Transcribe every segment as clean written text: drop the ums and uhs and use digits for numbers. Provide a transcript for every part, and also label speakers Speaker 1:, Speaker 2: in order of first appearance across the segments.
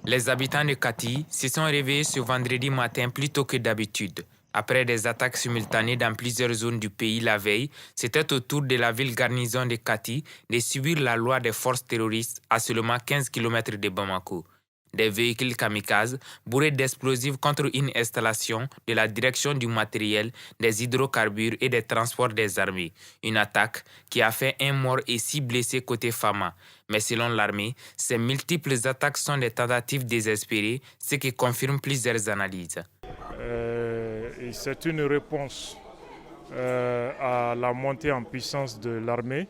Speaker 1: Les habitants de Kati se sont réveillés ce vendredi matin plus tôt que d'habitude. Après des attaques simultanées dans plusieurs zones du pays la veille, c'était au tour de la ville garnison de Kati de subir la loi des forces terroristes à seulement 15 km de Bamako. Des véhicules kamikazes bourrés d'explosifs contre une installation de la direction du matériel, des hydrocarbures et des transports des armées. Une attaque qui a fait un mort et 6 blessés côté Fama. Mais selon l'armée, ces multiples attaques sont des tentatives désespérées, ce qui confirme plusieurs analyses.
Speaker 2: C'est une réponse à la montée en puissance de l'armée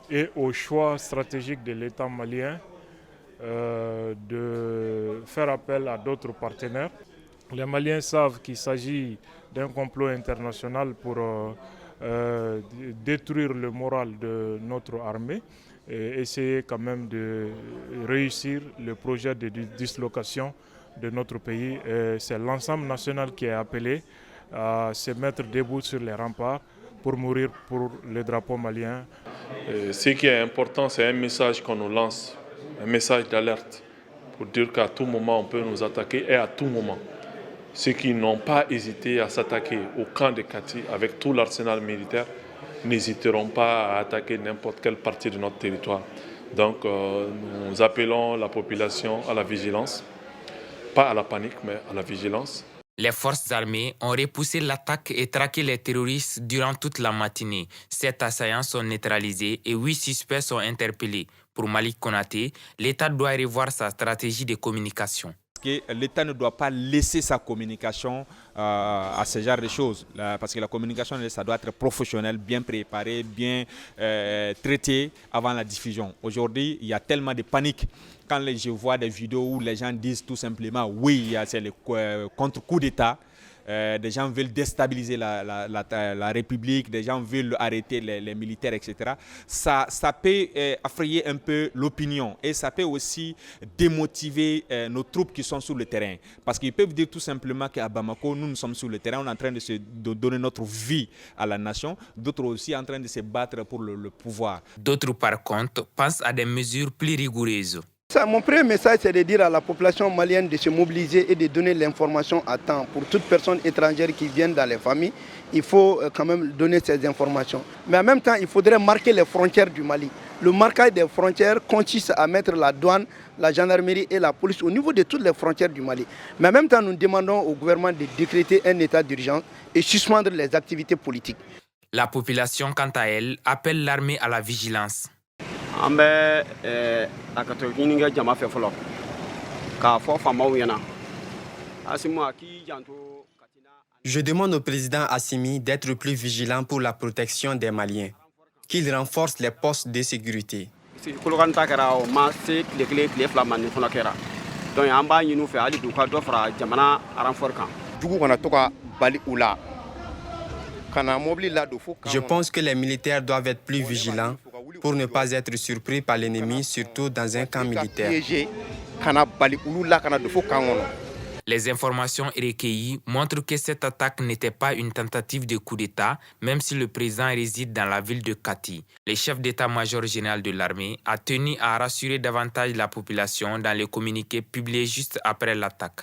Speaker 2: et au choix stratégique de l'État malien de faire appel à d'autres partenaires. Les Maliens savent qu'il s'agit d'un complot international pour détruire le moral de notre armée et essayer quand même de réussir le projet de dislocation de notre pays. C'est l'ensemble national qui est appelé à se mettre debout sur les remparts pour mourir pour le drapeau malien.
Speaker 3: Ce qui est important, c'est un message qu'on nous lance, un message d'alerte pour dire qu'à tout moment on peut nous attaquer et à tout moment. Ceux qui n'ont pas hésité à s'attaquer au camp de Kati avec tout l'arsenal militaire n'hésiteront pas à attaquer n'importe quelle partie de notre territoire. Donc nous appelons la population à la vigilance, pas à la panique mais à la vigilance.
Speaker 1: Les forces armées ont repoussé l'attaque et traqué les terroristes durant toute la matinée. 7 assaillants sont neutralisés et 8 suspects sont interpellés. Pour Malick Konaté, l'État doit revoir sa stratégie de communication.
Speaker 4: L'État ne doit pas laisser sa communication à ce genre de choses. Parce que la communication, ça doit être professionnel, bien préparé, bien traité avant la diffusion. Aujourd'hui, il y a tellement de panique. Quand je vois des vidéos où les gens disent tout simplement « oui, c'est le contre-coup d'État », des gens veulent déstabiliser la République, des gens veulent arrêter les militaires, etc. Ça peut effrayer un peu l'opinion et ça peut aussi démotiver nos troupes qui sont sur le terrain. Parce qu'ils peuvent dire tout simplement qu'à Bamako, nous sommes sur le terrain, on est en train de donner notre vie à la nation, d'autres aussi en train de se battre pour le pouvoir.
Speaker 1: D'autres, par contre, pensent à des mesures plus rigoureuses.
Speaker 5: Mon premier message, c'est de dire à la population malienne de se mobiliser et de donner l'information à temps. Pour toute personne étrangère qui vient dans les familles, il faut quand même donner ces informations. Mais en même temps, il faudrait marquer les frontières du Mali. Le marquage des frontières consiste à mettre la douane, la gendarmerie et la police au niveau de toutes les frontières du Mali. Mais en même temps, nous demandons au gouvernement de décréter un état d'urgence et suspendre les activités politiques.
Speaker 1: La population, quant à elle, appelle l'armée à la vigilance.
Speaker 6: Je demande au président Assimi d'être plus vigilant pour la protection des Maliens, qu'il renforce les postes de sécurité. Je pense que les militaires doivent être plus vigilants pour ne pas être surpris par l'ennemi, surtout dans un camp militaire.
Speaker 1: Les informations recueillies montrent que cette attaque n'était pas une tentative de coup d'État, même si le président réside dans la ville de Kati. Le chef d'état-major général de l'armée a tenu à rassurer davantage la population dans le communiqué publié juste après l'attaque.